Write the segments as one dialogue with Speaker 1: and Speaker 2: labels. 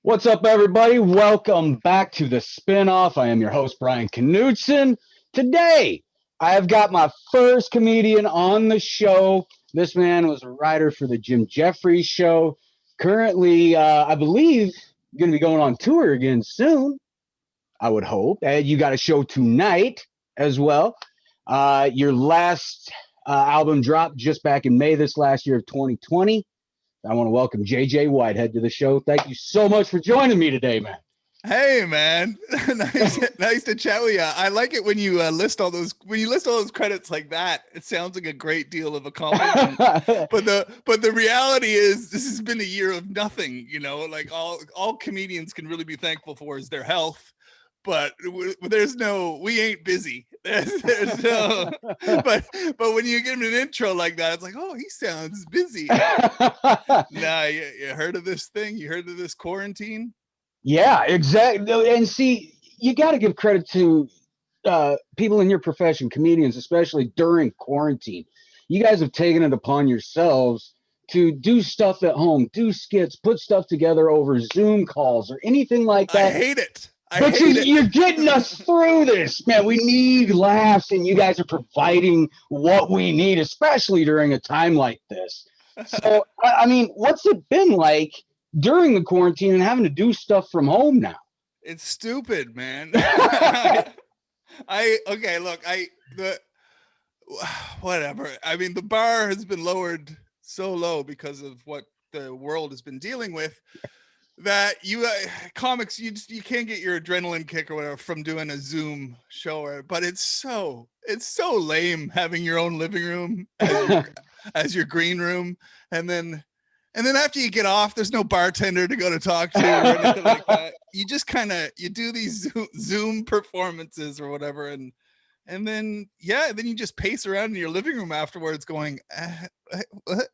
Speaker 1: What's up, everybody? Welcome back to the spinoff. I am your host, Brian Knudsen. Today, I have got my first comedian on the show. This man was a writer for the Jim Jefferies Show. Currently, I believe, going to be going on tour again soon. I would hope. You got a show tonight as well. Your last album dropped just back in May this last year of 2020. I want to welcome JJ Whitehead to the show. Thank you so much for joining me today, man.
Speaker 2: Hey man, nice to chat with you. I like it when you list all those credits like that. It sounds like a great deal of accomplishment. but the reality is this has been a year of nothing. Like all comedians can really be thankful for is their health. But we ain't busy. There's no, but when you give him an intro like that, it's like, oh, he sounds busy. Nah, you heard of this thing? You heard of this quarantine?
Speaker 1: Yeah, exactly. And see, you got to give credit to people in your profession, comedians, especially during quarantine. You guys have taken it upon yourselves to do stuff at home, do skits, put stuff together over Zoom calls or anything like that.
Speaker 2: I hate it.
Speaker 1: But you're getting us through this, man. We need laughs, and you guys are providing what we need, especially during a time like this. So, I mean, what's it been like during the quarantine and having to do stuff from home now?
Speaker 2: It's stupid, man. Whatever. I mean, the bar has been lowered so low because of what the world has been dealing with that comics, you can't get your adrenaline kick or whatever from doing a Zoom show. But it's so lame having your own living room as your green room, and then after you get off, there's no bartender to go to talk to or anything like that. You just you do these Zoom performances or whatever, and then you just pace around in your living room afterwards going,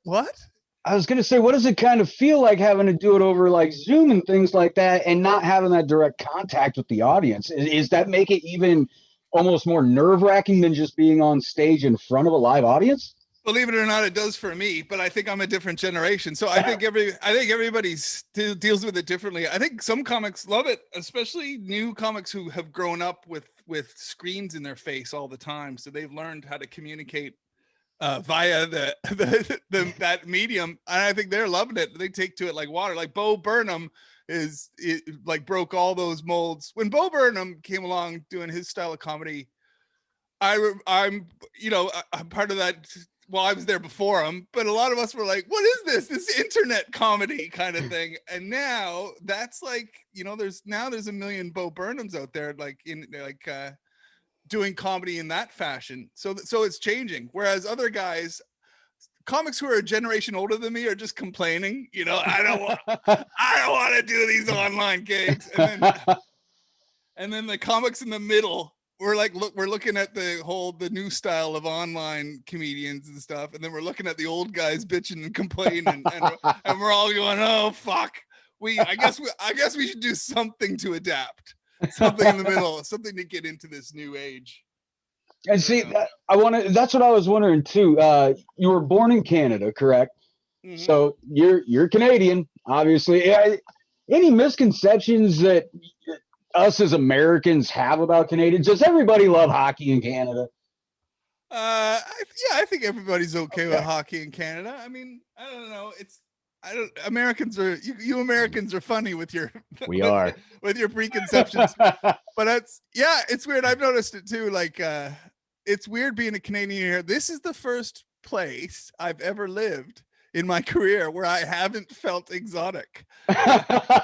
Speaker 2: what?
Speaker 1: I was going to say, what does it kind of feel like having to do it over like Zoom and things like that and not having that direct contact with the audience? Is that make it even almost more nerve-wracking than just being on stage in front of a live audience?
Speaker 2: Believe it or not, it does for me, but I think I'm a different generation. So I think everybody deals with it differently. I think some comics love it, especially new comics who have grown up with screens in their face all the time. So they've learned how to communicate via that medium, and I think they're loving it. They take to it like water. Like Bo Burnham broke all those molds. When Bo Burnham came along doing his style of comedy, I'm part of that. Well, I was there before him, but a lot of us were like, what is this internet comedy kind of thing? And now that's like, there's a million Bo Burnhams out there, doing comedy in that fashion. So it's changing. Whereas other guys, comics who are a generation older than me, are just complaining, I don't want to do these online gigs. And then the comics in the middle, we're looking at the new style of online comedians and stuff, and then we're looking at the old guys bitching and complaining, and we're all going, oh fuck, I guess we should do something to adapt, something in the middle, something to get into this new age.
Speaker 1: And see, that's what I was wondering too. You were born in Canada, correct? Mm-hmm. So you're Canadian, obviously. Any misconceptions that us as Americans have about Canadians? Does everybody love hockey in Canada?
Speaker 2: I think everybody's okay with hockey in Canada. I mean, I don't know. Americans are funny with your with your preconceptions. But it's weird. I've noticed it too. Like it's weird being a Canadian here. This is the first place I've ever lived in my career where I haven't felt exotic. Because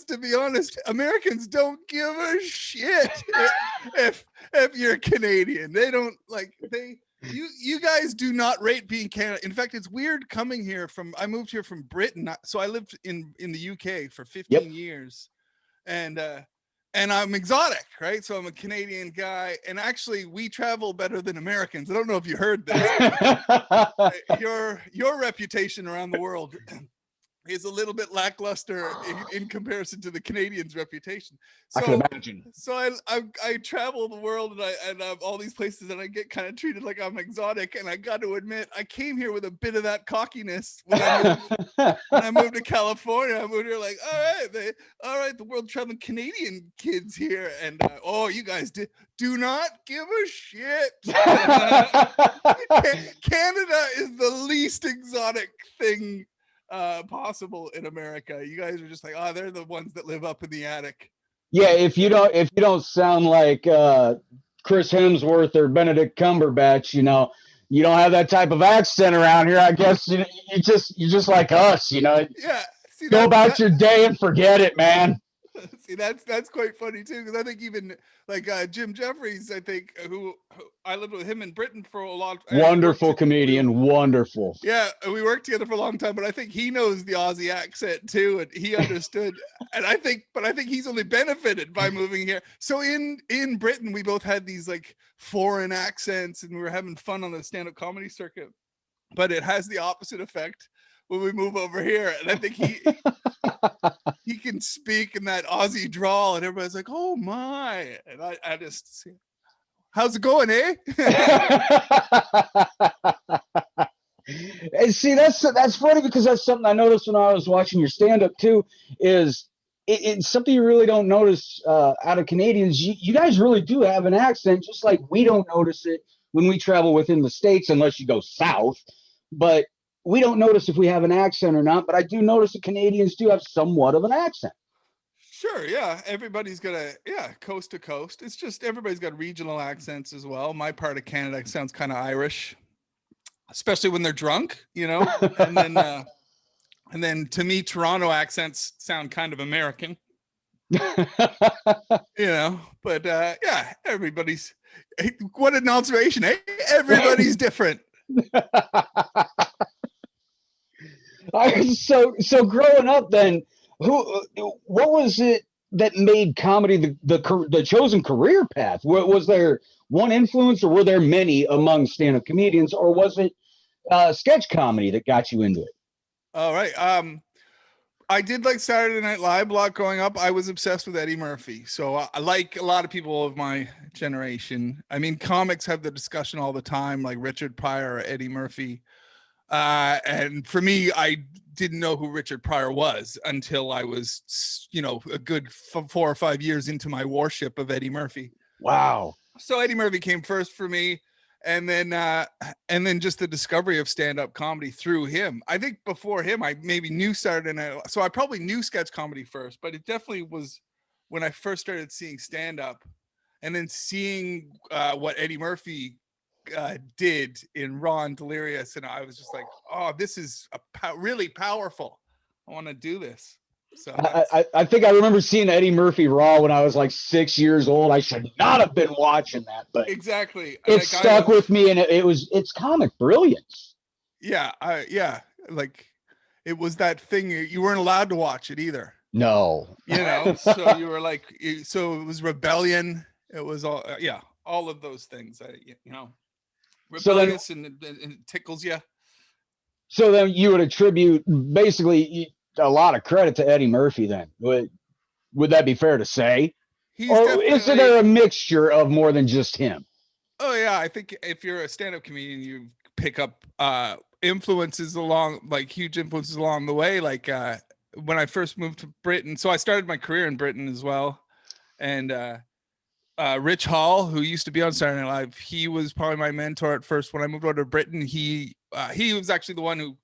Speaker 2: to be honest, Americans don't give a shit if you're Canadian. They don't you guys do not rate being Canada. In fact, it's weird coming here I moved here from Britain. So I lived in the UK for 15 years. And I'm exotic, right? So I'm a Canadian guy, and actually we travel better than Americans. I don't know if you heard this. Your reputation around the world is a little bit lackluster in comparison to the Canadians' reputation.
Speaker 1: I can
Speaker 2: So,
Speaker 1: imagine.
Speaker 2: so I travel the world and I'm all these places and I get kind of treated like I'm exotic. And I got to admit, I came here with a bit of that cockiness when I moved to California. I moved here like, all right, the world traveling Canadian kids here, and oh, you guys do not give a shit. Canada is the least exotic thing possible in America. You guys are just like, oh, they're the ones that live up in the attic.
Speaker 1: Yeah, if you don't sound like Chris Hemsworth or Benedict Cumberbatch, you don't have that type of accent around here. I guess you're just like us,
Speaker 2: Yeah, see
Speaker 1: Go about your day and forget it, man.
Speaker 2: See, that's quite funny too, because I think even like Jim Jefferies, I think who I lived with him in Britain for a long time.
Speaker 1: Wonderful comedian, wonderful.
Speaker 2: Yeah, we worked together for a long time, but I think he knows the Aussie accent too, and he understood. And I think he's only benefited by moving here. So in Britain, we both had these like foreign accents, and we were having fun on the stand-up comedy circuit. But it has the opposite effect when we move over here, and I think he can speak in that Aussie drawl, and everybody's like, "Oh my!" And I just, how's it going, eh?
Speaker 1: And see, that's funny because that's something I noticed when I was watching your stand-up too. Is it's something you really don't notice out of Canadians. You guys really do have an accent, just like we don't notice it when we travel within the States, unless you go south. But we don't notice if we have an accent or not, but I do notice that Canadians do have somewhat of an accent.
Speaker 2: Sure, yeah. Everybody's got coast to coast. It's just everybody's got regional accents as well. My part of Canada sounds kind of Irish, especially when they're drunk, and then to me, Toronto accents sound kind of American. But yeah, everybody's, what an observation, eh? Everybody's different.
Speaker 1: So growing up then, what was it that made comedy the chosen career path? Was there one influence, or were there many among stand-up comedians, or was it sketch comedy that got you into it?
Speaker 2: All right. I did like Saturday Night Live a lot growing up. I was obsessed with Eddie Murphy. So I like a lot of people of my generation. I mean, comics have the discussion all the time, like Richard Pryor or Eddie Murphy. And for me, I didn't know who Richard Pryor was until I was, a good 4 or 5 years into my worship of Eddie Murphy.
Speaker 1: Wow.
Speaker 2: So Eddie Murphy came first for me. And then just the discovery of stand-up comedy through him. I think before him, I maybe knew Saturday Night. So I probably knew sketch comedy first, but it definitely was when I first started seeing stand-up, and then seeing what Eddie Murphy did in Raw and Delirious, and I was just like, oh, this is really powerful. I want to do this. So
Speaker 1: I think I remember seeing Eddie Murphy Raw when I was like 6 years old. I should not have been watching that, but
Speaker 2: exactly,
Speaker 1: it stuck with me, and it's comic brilliance.
Speaker 2: Yeah, like it was that thing you weren't allowed to watch it either.
Speaker 1: No,
Speaker 2: so you were like, so it was rebellion. It was all of those things. Rebellious, so and it tickles you.
Speaker 1: So then you would attribute basically a lot of credit to Eddie Murphy then. Would that be fair to say? Or is there a mixture of more than just him?
Speaker 2: Oh yeah, I think if you're a stand-up comedian, you pick up influences huge influences along the way. Like when I first moved to Britain, so I started my career in Britain as well. And Rich Hall, who used to be on Saturday Night Live, he was probably my mentor at first. When I moved over to Britain, he was actually the one who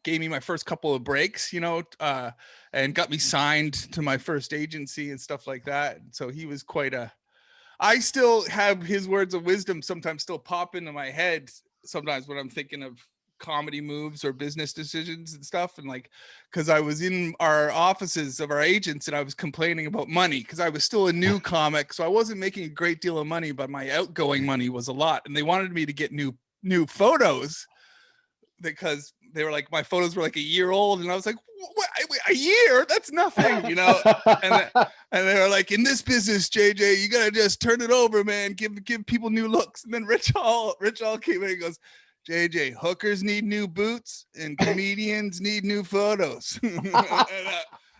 Speaker 2: gave me my first couple of breaks, and got me signed to my first agency and stuff like that. So he was I still have his words of wisdom sometimes still pop into my head sometimes when I'm thinking of comedy moves or business decisions and stuff. And because I was in our offices of our agents and I was complaining about money because I was still a new comic. So I wasn't making a great deal of money, but my outgoing money was a lot. And they wanted me to get new photos because they were like, my photos were like a year old. And I was like, what? A year? That's nothing, and they were like, in this business, JJ, you got to just turn it over, man. Give people new looks. And then Rich Hall came in and goes, JJ, hookers need new boots and comedians need new photos.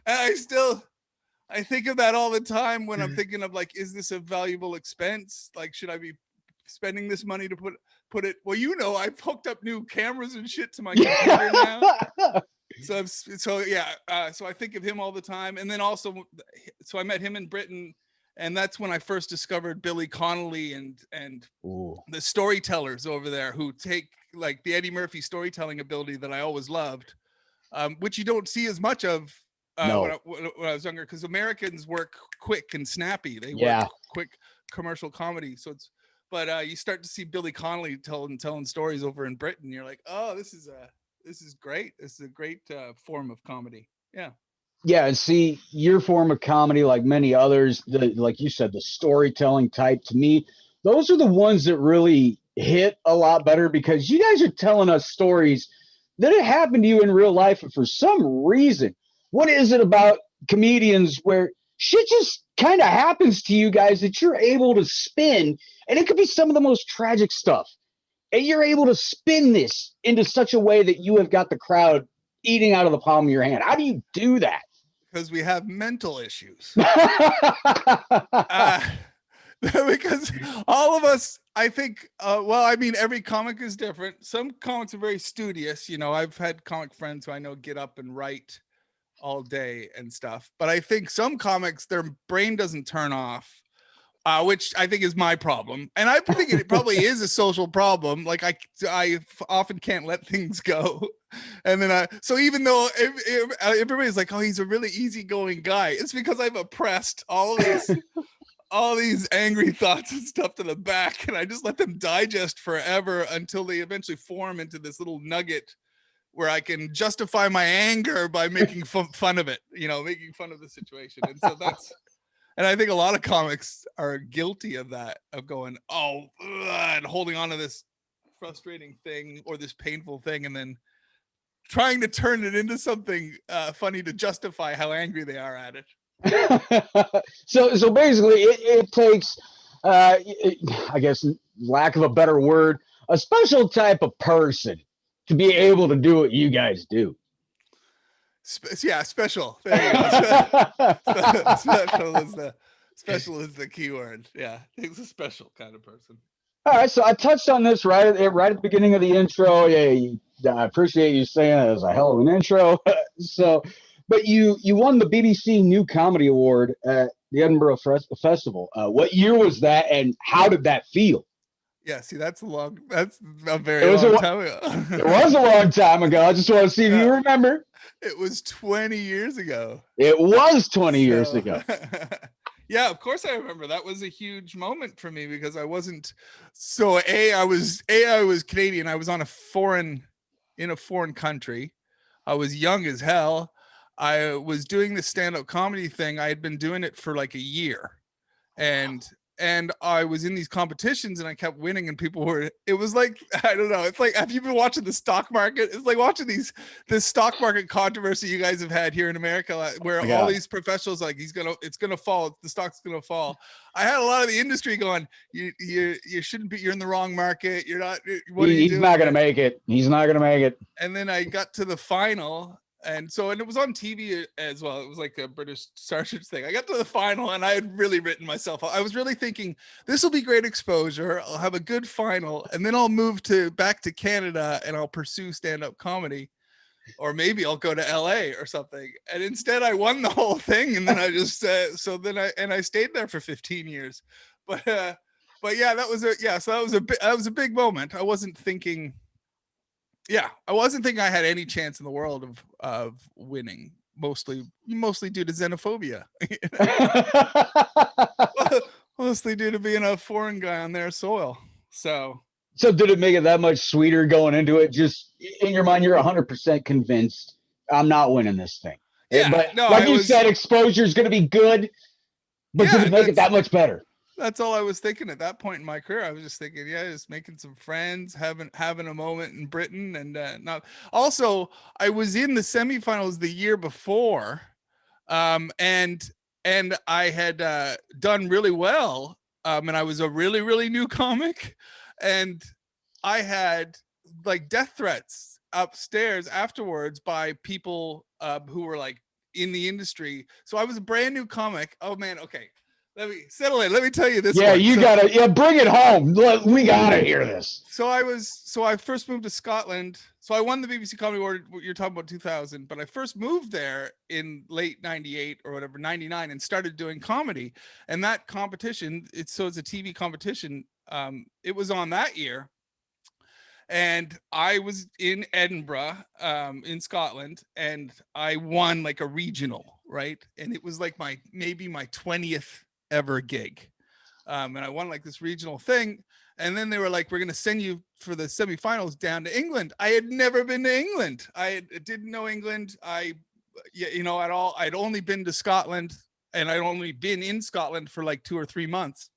Speaker 2: I think of that all the time when I'm thinking of like, is this a valuable expense? Like, should I be spending this money to put it? Well, I've hooked up new cameras and shit to my computer now. So I think of him all the time. And then also, so I met him in Britain, and that's when I first discovered Billy Connolly and the storytellers over there who take like the Eddie Murphy storytelling ability that I always loved, which you don't see as much of when I was younger, because Americans work quick and snappy. They work quick commercial comedy. But you start to see Billy Connolly telling stories over in Britain. You're like, oh, this is great. This is a great form of comedy. Yeah.
Speaker 1: Yeah, and see, your form of comedy, like many others, like you said, the storytelling type, to me, those are the ones that really hit a lot better, because you guys are telling us stories that have happened to you in real life. And for some reason, what is it about comedians where shit just kind of happens to you guys that you're able to spin? And it could be some of the most tragic stuff. And you're able to spin this into such a way that you have got the crowd eating out of the palm of your hand. How do you do that?
Speaker 2: Because we have mental issues. Because all of us, I think, every comic is different. Some comics are very studious. I've had comic friends who I know get up and write all day and stuff. But I think some comics, their brain doesn't turn off. Which I think is my problem. And I think it probably is a social problem. Like I often can't let things go. And then so even though everybody's like, oh, he's a really easygoing guy, it's because I've oppressed all these angry thoughts and stuff to the back, and I just let them digest forever until they eventually form into this little nugget where I can justify my anger by making fun of it, making fun of the situation. And so and I think a lot of comics are guilty of that, of going, and holding on to this frustrating thing or this painful thing, and then trying to turn it into something funny to justify how angry they are at it.
Speaker 1: So basically, it takes, I guess, lack of a better word, a special type of person to be able to do what you guys do.
Speaker 2: Special. There you go. Special is the key word. Yeah, he's a special kind of person.
Speaker 1: All right, so I touched on this right at the beginning of the intro. Yeah, I appreciate you saying it as a hell of an intro. But you won the BBC New Comedy Award at the Edinburgh Festival. What year was that, and how did that feel?
Speaker 2: Yeah, see, that's a very long time ago.
Speaker 1: It was a long time ago. I just want to see if you remember.
Speaker 2: It was 20 years ago.
Speaker 1: It was 20 years ago.
Speaker 2: Yeah, of course I remember. That was a huge moment for me because I wasn't. So I was Canadian. I was in a foreign country. I was young as hell. I was doing the stand-up comedy thing. I had been doing it for like a year, and I was in these competitions and I kept winning, and it was like, I don't know. It's like, have you been watching the stock market? It's like watching this stock market controversy you guys have had here in America, where all these professionals like, it's gonna fall. The stock's gonna fall. I had a lot of the industry going, you shouldn't be, you're in the wrong market. You're not, what are you doing?
Speaker 1: He's not gonna make it. He's not gonna make it.
Speaker 2: And then I got to the final. And it was on TV as well. It was like a British Sergeant thing. I got to the final and I had really written myself. I was really thinking, this will be great exposure. I'll have a good final. And then I'll move back to Canada and I'll pursue stand-up comedy. Or maybe I'll go to LA or something. And instead I won the whole thing. And then I just, I stayed there for 15 years. But yeah, that was a big moment. I wasn't thinking I had any chance in the world of winning, mostly due to xenophobia. Mostly due to being a foreign guy on their soil. So
Speaker 1: did it make it that much sweeter going into it? Just in your mind, you're 100% convinced I'm not winning this thing.
Speaker 2: Yeah,
Speaker 1: but no, like you said, exposure is going to be good, but did it make it that much better?
Speaker 2: That's all I was thinking at that point in my career. I was just thinking, just making some friends, having a moment in Britain, and not. Also, I was in the semifinals the year before, and I had done really well, and I was a really, really new comic, and I had like death threats upstairs afterwards by people who were like in the industry. So I was a brand new comic. Oh man, okay. Let me settle in. Let me tell you this
Speaker 1: Yeah,
Speaker 2: one.
Speaker 1: you gotta bring it home. We gotta hear this.
Speaker 2: So I first moved to Scotland. So I won the BBC Comedy Award. You're talking about 2000, but I first moved there in late 98 or whatever, 99, and started doing comedy. And that competition, it's a TV competition. It was on that year, and I was in Edinburgh, in Scotland, and I won like a regional, right? And it was like maybe my 20th ever gig. And I won like this regional thing. And then they were like, we're going to send you for the semifinals down to England. I had never been to England. I didn't know England. At all. I'd only been to Scotland, and I'd only been in Scotland for like 2 or 3 months.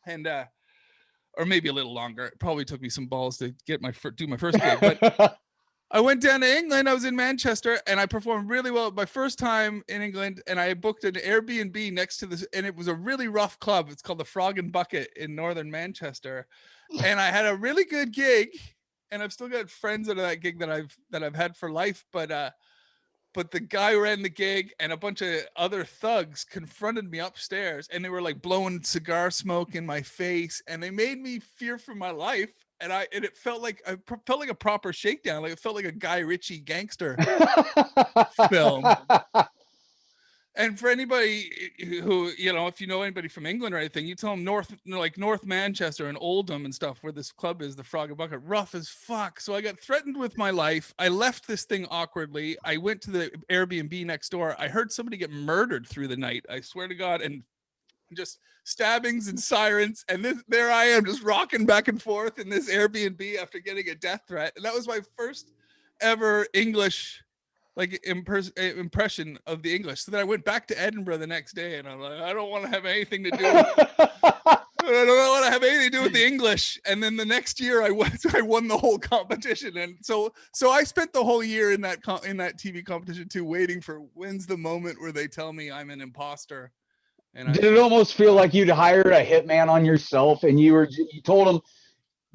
Speaker 2: And, or maybe a little longer. It probably took me some balls to do my first gig, but I went down to England. I was in Manchester, and I performed really well. My first time in England, and I booked an Airbnb next to this, and it was a really rough club. It's called the Frog and Bucket in northern Manchester, and I had a really good gig, and I've still got friends out of that gig that I've had for life. But the guy who ran the gig and a bunch of other thugs confronted me upstairs, and they were like blowing cigar smoke in my face, and they made me fear for my life. And it felt like a proper shakedown. Like it felt like a Guy Ritchie gangster film. And for anybody who, if you know anybody from England or anything, you tell them North Manchester and Oldham and stuff, where this club is, the Frog and Bucket, rough as fuck. So I got threatened with my life. I left this thing awkwardly. I went to the Airbnb next door. I heard somebody get murdered through the night. I swear to God. And just stabbings and sirens. And there I am, just rocking back and forth in this Airbnb after getting a death threat. And that was my first ever English impression of the English. So then I went back to Edinburgh the next day, and I'm like, I don't want to have anything to do with the English. And then the next year I won the whole competition. And so I spent the whole year in that TV competition too, waiting for when's the moment where they tell me I'm an imposter. And
Speaker 1: did it almost feel like you'd hired a hitman on yourself, and you told him,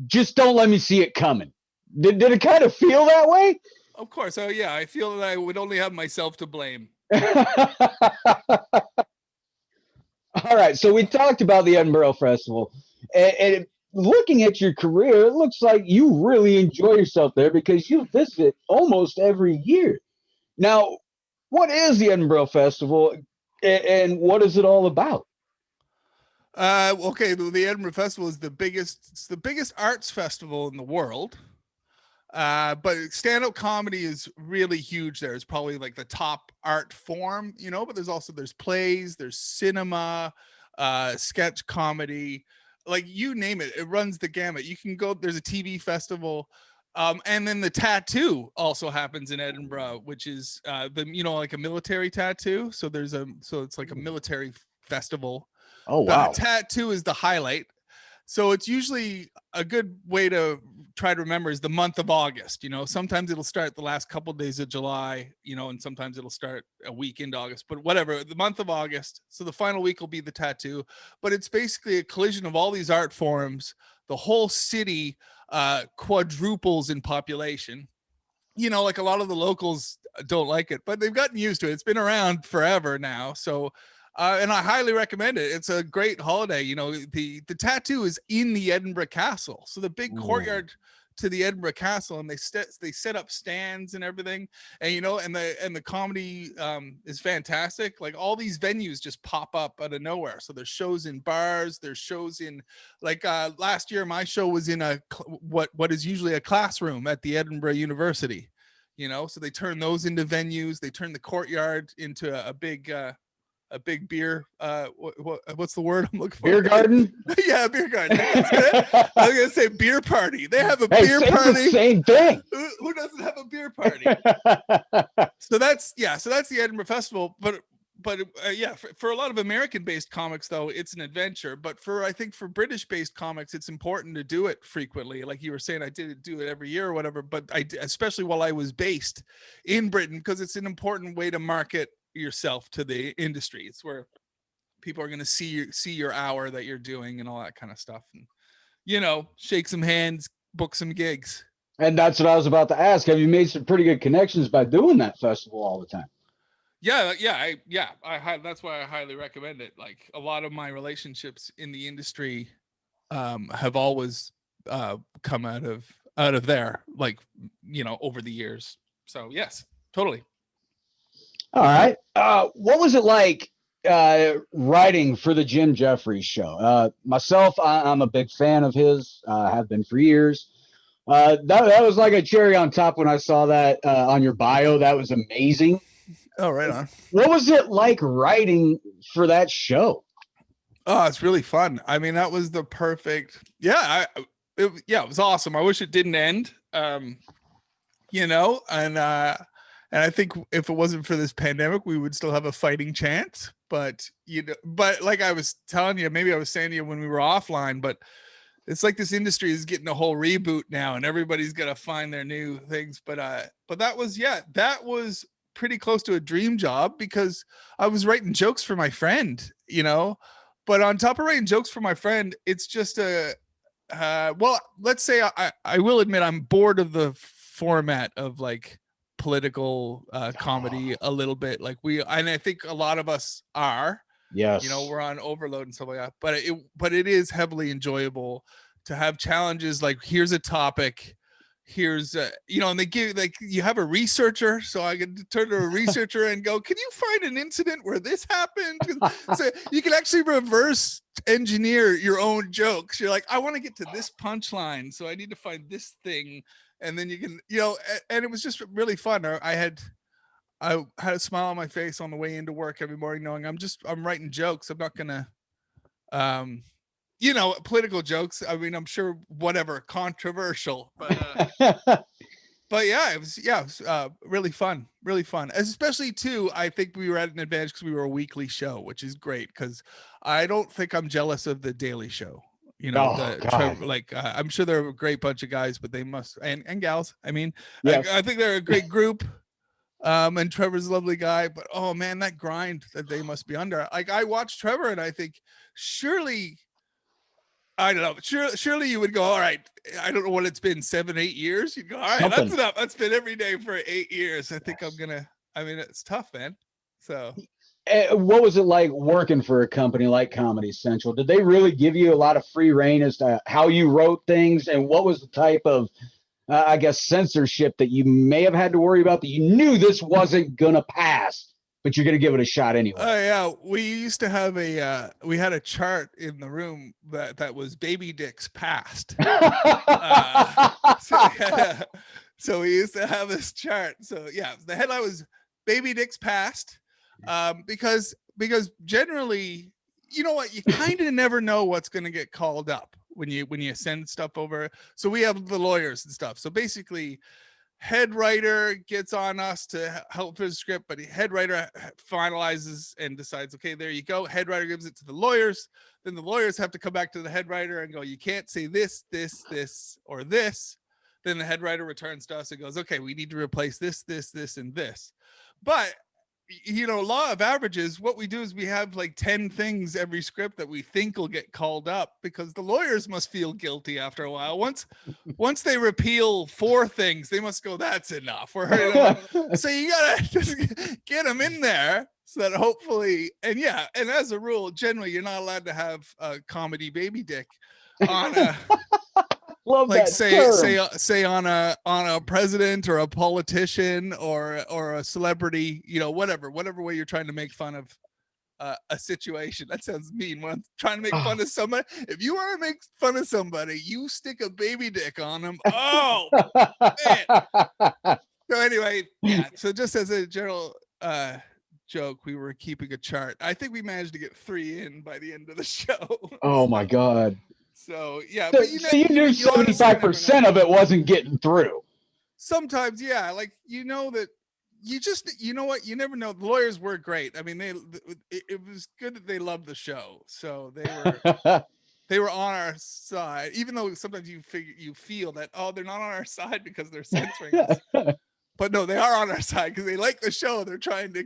Speaker 1: just don't let me see it coming? Did it kind of feel that way?
Speaker 2: Of course. Oh yeah, I feel that I would only have myself to blame.
Speaker 1: All right, so we talked about the Edinburgh Festival, and looking at your career, it looks like you really enjoy yourself there because you visit almost every year. Now, what is the Edinburgh Festival, and what is it all about?
Speaker 2: Okay, the Edinburgh Festival is the biggest arts festival in the world. But stand-up comedy is really huge there. It's probably like the top art form, but there's plays, there's cinema, sketch comedy, like you name it, it runs the gamut. You can go, there's a TV festival. And then the tattoo also happens in Edinburgh, which is like a military tattoo. So it's like a military festival.
Speaker 1: Oh, wow.
Speaker 2: But tattoo is the highlight. So it's usually a good way to try to remember is the month of August. Sometimes it'll start the last couple of days of July, and sometimes it'll start a week into August, but whatever, the month of August. So the final week will be the tattoo, but it's basically a collision of all these art forms. The whole city quadruples in population. Like a lot of the locals don't like it, but they've gotten used to it. It's been around forever now. So and I highly recommend it. It's a great holiday. The tattoo is in the Edinburgh Castle. So the big courtyard to the Edinburgh Castle, and they set up stands and everything. And and the comedy is fantastic. Like all these venues just pop up out of nowhere. So there's shows in bars, there's shows in last year my show was in what is usually a classroom at the Edinburgh University. So they turn those into venues. They turn the courtyard into a big beer what's the word I'm looking for?
Speaker 1: Beer garden.
Speaker 2: Yeah, beer garden. I was gonna say beer party. They have a beer party.
Speaker 1: The same thing.
Speaker 2: Who doesn't have a beer party? So that's the Edinburgh Festival. But for a lot of American based comics though, it's an adventure. But I think for British based comics, it's important to do it frequently. Like you were saying, I didn't do it every year or whatever, but especially while I was based in Britain, because it's an important way to market yourself to the industry. It's where people are going to see your hour that you're doing and all that kind of stuff, and shake some hands, book some gigs.
Speaker 1: And that's what I was about to ask. Have you made some pretty good connections by doing that festival all the time?
Speaker 2: That's why I highly recommend it. Like a lot of my relationships in the industry have always come out of there, like, over the years. So yes, totally.
Speaker 1: All right. What was it like writing for the Jim Jefferies Show? Myself, I'm a big fan of his. Have been for years. That was like a cherry on top when I saw that on your bio. That was amazing.
Speaker 2: Oh, right on.
Speaker 1: What was it like writing for that show?
Speaker 2: Oh, it's really fun. I mean, that was the perfect. It was awesome. I wish it didn't end. And I think if it wasn't for this pandemic, we would still have a fighting chance. But like I was telling you, maybe I was saying to you when we were offline, but it's like this industry is getting a whole reboot now, and everybody's got to find their new things. But that was pretty close to a dream job because I was writing jokes for my friend. But on top of writing jokes for my friend, it's just well, let's say I will admit I'm bored of the format of like political comedy a little bit. And I think a lot of us are.
Speaker 1: Yes.
Speaker 2: We're on overload and stuff like that. But it is heavily enjoyable to have challenges like here's a topic. Here's and they give like you have a researcher, so I can turn to a researcher and go, can you find an incident where this happened? So you can actually reverse engineer your own jokes. You're like, I want to get to this punchline, so I need to find this thing, and then you can, and it was just really fun. I had a smile on my face on the way into work every morning, knowing I'm writing jokes. I'm not gonna, political jokes. I mean, I'm sure whatever controversial, but yeah, it was really fun, especially too. I think we were at an advantage because we were a weekly show, which is great because I don't think I'm jealous of the Daily Show. I'm sure they're a great bunch of guys, but they must and gals. I mean, yes. I think they're a great group. And Trevor's a lovely guy, but oh man, that grind that they must be under. Like I watch Trevor and I think surely, I don't know, surely you would go, all right, I don't know what it's been, 7-8 years. You'd go, all right, that's enough. That's been every day for 8 years. I think it's tough, man. So
Speaker 1: what was it like working for a company like Comedy Central? Did they really give you a lot of free reign as to how you wrote things, and what was the type of I guess censorship that you may have had to worry about that you knew this wasn't gonna pass, but you're gonna give it a shot anyway?
Speaker 2: Oh yeah, we used to have we had a chart in the room that was baby dicks passed. So we used to have this chart. So yeah, the headline was baby dicks passed, because generally, you know what, you kind of never know what's going to get called up when you send stuff over. So we have the lawyers and stuff. So basically, head writer gets on us to help for the script, but head writer finalizes and decides, okay, there you go. Head writer gives it to the lawyers. Then the lawyers have to come back to the head writer and go, you can't say this, or this. Then the head writer returns to us and goes, okay, we need to replace this, and this. But law of averages, what we do is we have like 10 things every script that we think will get called up, because the lawyers must feel guilty after a while. Once they repeal 4 things, they must go, that's enough. So you gotta just get them in there so that hopefully, and as a rule, generally you're not allowed to have a comedy baby dick on a
Speaker 1: Love
Speaker 2: like
Speaker 1: that
Speaker 2: say on a president or a politician or a celebrity, whatever way you're trying to make fun of a situation. That sounds mean. When I'm trying to make fun of somebody, if you want to make fun of somebody, you stick a baby dick on them. Oh man. So anyway, yeah, so just as a general joke, we were keeping a chart. I think we managed to get 3 in by the end of the show.
Speaker 1: Oh my god.
Speaker 2: So yeah,
Speaker 1: but you knew 75% of it wasn't getting through.
Speaker 2: Sometimes, yeah, like that you know what, you never know. The lawyers were great. I mean, it was good that they loved the show, so they were on our side, even though sometimes you feel that, oh, they're not on our side because they're censoring us. But no, they are on our side because they like the show. They're trying to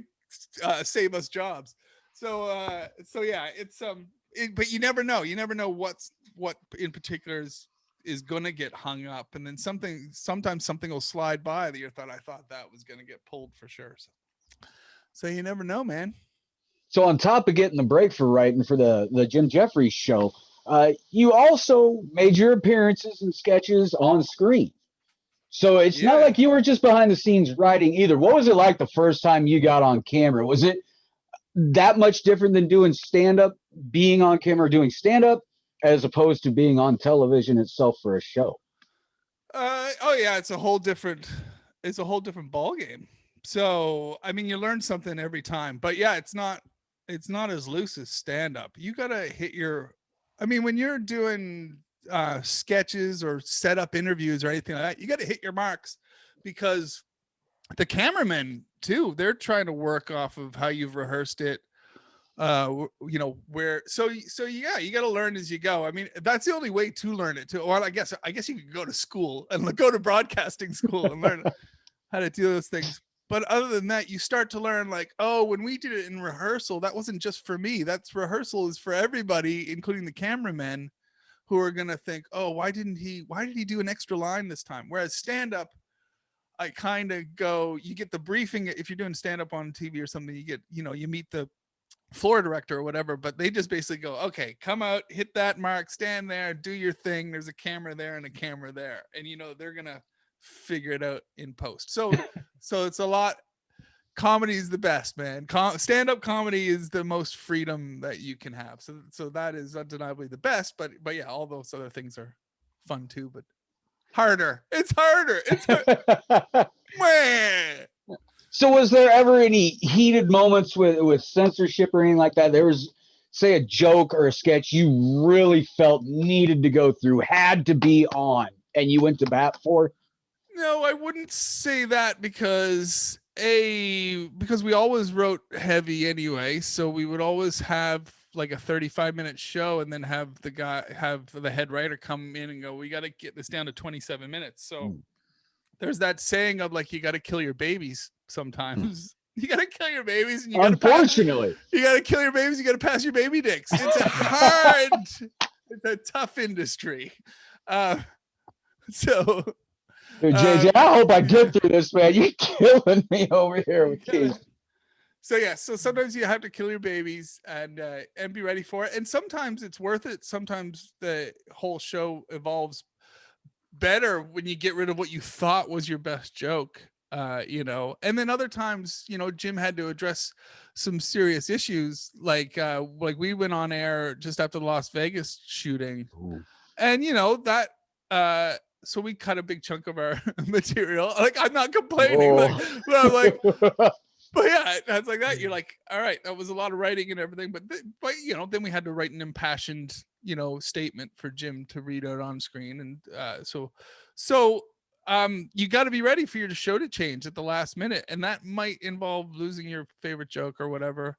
Speaker 2: save us jobs. So yeah, it's but you never know. You never know what in particular is gonna get hung up, and then sometimes something will slide by that I thought that was gonna get pulled for sure. So you never know, man.
Speaker 1: So on top of getting the break for writing for the Jim Jefferies show, you also made your appearances and sketches on screen. So it's not
Speaker 2: Yeah.
Speaker 1: like you were just behind the scenes writing either. What was it like the first time you got on camera? Was it that much different than doing stand up, being on camera, doing stand up, as opposed to being on television itself for a show?
Speaker 2: Oh yeah, it's a whole different ball game. So I mean, you learn something every time, but yeah, it's not as loose as stand up. You gotta hit your. I mean, when you're doing sketches or set up interviews or anything like that, you got to hit your marks, because the cameramen too, they're trying to work off of how you've rehearsed it. You know, where so yeah, you got to learn as you go. I mean, that's the only way to learn it too. Well, I guess you could go to school and go to broadcasting school and learn how to do those things. But other than that, you start to learn like, oh, when we did it in rehearsal, that wasn't just for me. That's rehearsal is for everybody, including the cameramen, who are gonna think, oh, why did he do an extra line this time? Whereas stand up, I kind of go, you get the briefing. If you're doing stand up on TV or something, you get, you meet the floor director or whatever, but they just basically go, okay, come out, hit that mark, stand there, do your thing. There's a camera there and a camera there. And they're gonna figure it out in post. So it's a lot. Comedy is the best, man. Stand-up comedy is the most freedom that you can have. So that is undeniably the best. But yeah, all those other things are fun too, but harder. It's harder. It's man.
Speaker 1: So was there ever any heated moments with censorship or anything like that? There was, say, a joke or a sketch you really felt needed to go through, had to be on, and you went to bat for?
Speaker 2: No, I wouldn't say that, because we always wrote heavy anyway. So we would always have like a 35-minute show, and then have the head writer come in and go, we got to get this down to 27 minutes. So there's that saying of like, you got to kill your babies sometimes. You got to kill your babies, and you got to kill your babies. You got to pass your baby dicks. It's it's a tough industry. So
Speaker 1: Dude, JJ, I hope I get through this, man. You're killing me over here with kids.
Speaker 2: So yeah, so sometimes you have to kill your babies and be ready for it. And sometimes it's worth it. Sometimes the whole show evolves better when you get rid of what you thought was your best joke. And then other times, Jim had to address some serious issues, like we went on air just after the Las Vegas shooting. Ooh. And that so we cut a big chunk of our material. Like, I'm not complaining. But yeah, it's like that. You're like, all right, that was a lot of writing and everything. But then we had to write an impassioned, statement for Jim to read out on screen. And so you got to be ready for your show to change at the last minute. And that might involve losing your favorite joke or whatever.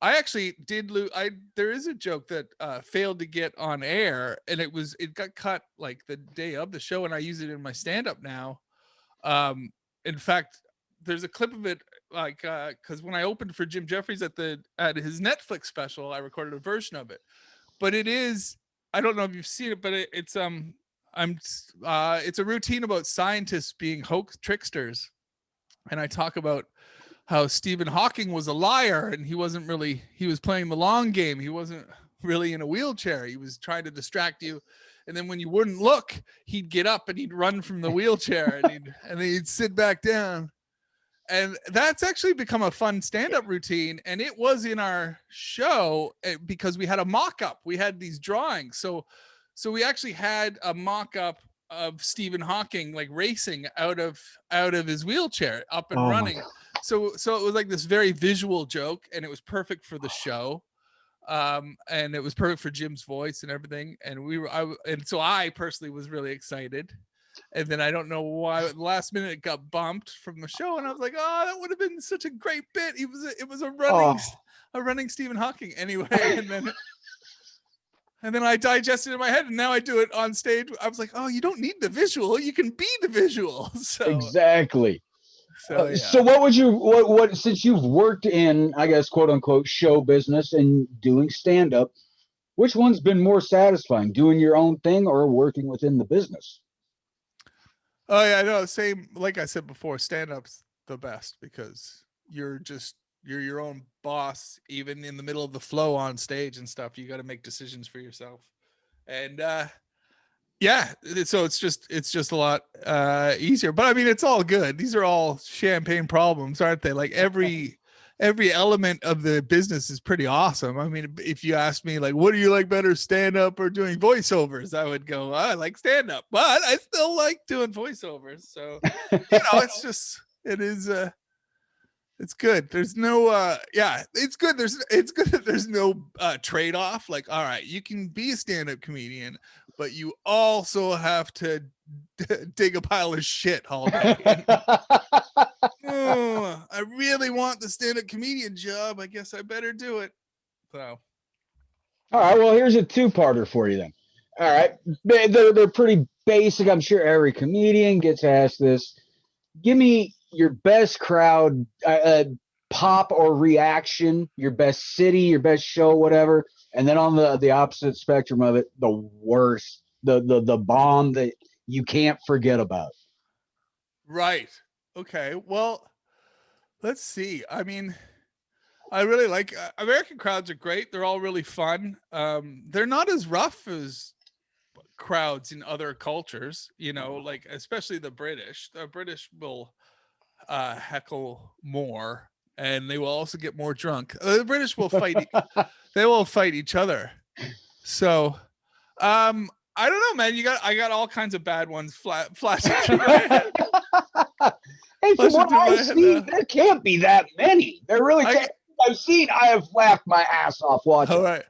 Speaker 2: I actually did lose. There is a joke that failed to get on air, and it got cut like the day of the show, and I use it in my stand-up now. In fact, there's a clip of it, like because when I opened for Jim Jefferies at his Netflix special, I recorded a version of it. But it is, I don't know if you've seen it, but it's a routine about scientists being hoax tricksters, and I talk about how Stephen Hawking was a liar, and he was playing the long game. He wasn't really in a wheelchair. He was trying to distract you. And then when you wouldn't look, he'd get up and he'd run from the wheelchair, and then he'd sit back down. And that's actually become a fun stand-up routine. And it was in our show because we had a mock-up. We had these drawings. So we actually had a mock-up of Stephen Hawking like racing out of his wheelchair, up and running. So it was like this very visual joke, and it was perfect for the show. And it was perfect for Jim's voice and everything. And so I personally was really excited. And then I don't know why at the last minute it got bumped from the show, and I was like, oh, that would have been such a great bit. It was a running Stephen Hawking anyway. And then I digested it in my head, and now I do it on stage. I was like, oh, you don't need the visual. You can be the visual. So
Speaker 1: exactly.
Speaker 2: So, yeah.
Speaker 1: So what since you've worked in, I guess, quote unquote, show business and doing stand up, Which one's been more satisfying, doing your own thing or working within the business?
Speaker 2: Oh yeah, no, same. Like I said before, stand up's the best because you're your own boss, even in the middle of the flow on stage and stuff. You got to make decisions for yourself, and yeah, so it's just a lot easier. But I mean, it's all good. These are all champagne problems, aren't they? Like every element of the business is pretty awesome. I mean, if you ask me, like, what do you like better, stand up or doing voiceovers? I would go, I like stand up, but I still like doing voiceovers. So, it's just, it is, it's good. There's no, yeah, it's good. It's good that there's no trade off. Like, all right, you can be a stand up comedian, but you also have to dig a pile of shit all day. Oh, I really want the stand-up comedian job. I guess I better do it. So,
Speaker 1: All right, well, here's a two-parter for you then. All right, they're pretty basic. I'm sure every comedian gets asked this. Give me your best crowd pop or reaction, your best city, your best show, whatever, and then on the opposite spectrum of it, the worst, the bomb that you can't forget about.
Speaker 2: right. Okay. Well, let's see. I mean, I really like American crowds are great. They're all really fun. They're not as rough as crowds in other cultures, like especially the British. The British will heckle more and they will also get more drunk. The British will fight. They will fight each other. So, I don't know, man. I got all kinds of bad ones flashing through my head.
Speaker 1: Hey, from
Speaker 2: Flashing
Speaker 1: what
Speaker 2: through
Speaker 1: I
Speaker 2: my head
Speaker 1: see,
Speaker 2: now.
Speaker 1: there can't be that many. There really
Speaker 2: I
Speaker 1: can't. I have laughed my ass off watching.
Speaker 2: all right.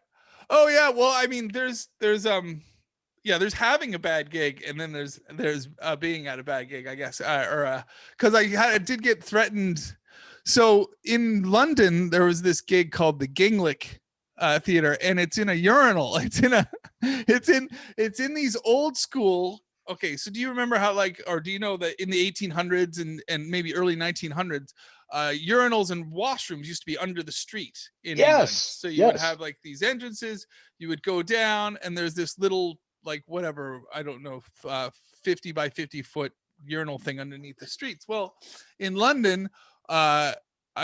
Speaker 2: Oh yeah. Well, I mean, yeah, there's having a bad gig, and then there's being at a bad gig, I guess, or because I did get threatened. So in London, there was this gig called the Ginglick Theater, and it's in a urinal. It's in these old school. Okay, so do you remember how, like, or do you know that in the 1800s and maybe early 1900s, urinals and washrooms used to be under the street in England.
Speaker 1: Yes,
Speaker 2: So you would
Speaker 1: yes.
Speaker 2: have like these entrances, you would go down, and there's this little, like, whatever, I don't know, 50 by 50 foot urinal thing underneath the streets. Well, in London, I'm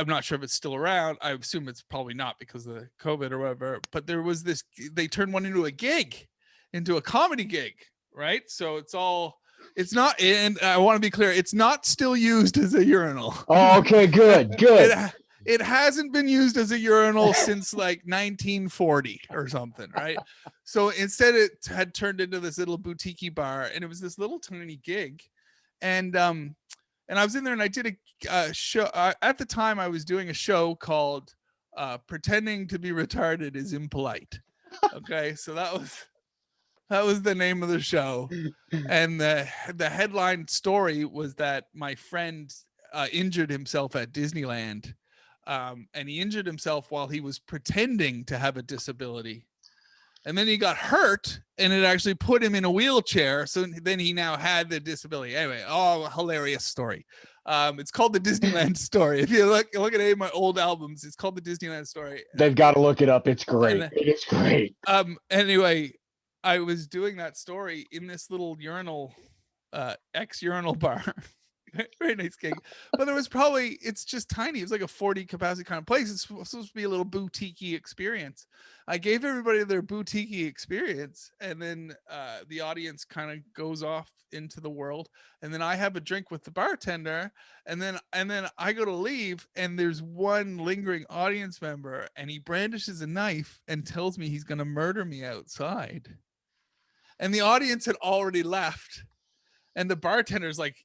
Speaker 2: not sure if it's still around. I assume it's probably not because of the COVID or whatever, but there was this, they turned one into a gig, into a comedy gig, right? So it's not, and I want to be clear, it's not still used as a urinal.
Speaker 1: Oh, okay, good, good.
Speaker 2: It hasn't been used as a urinal since like 1940 or something, right? So instead, it had turned into this little boutique bar, and it was this little tiny gig, and I was in there, and I did a show. At the time, I was doing a show called "Pretending to be Retarded is Impolite." Okay, so that was the name of the show, and the headline story was that my friend injured himself at Disneyland, and he injured himself while he was pretending to have a disability, and then he got hurt, and it actually put him in a wheelchair. So then he now had the disability. Anyway, hilarious story. It's called the Disneyland Story. If you look at any of my old albums, it's called the Disneyland Story.
Speaker 1: They've got to look it up. It's great. It's great.
Speaker 2: Anyway, I was doing that story in this little urinal, ex-urinal bar. Very nice gig. But it's just tiny. It's like a 40 capacity kind of place. It's supposed to be a little boutique experience. I gave everybody their boutique experience, and then the audience kind of goes off into the world, and then I have a drink with the bartender, and then I go to leave, and there's one lingering audience member, and he brandishes a knife and tells me he's going to murder me outside. And the audience had already left, and the bartender's like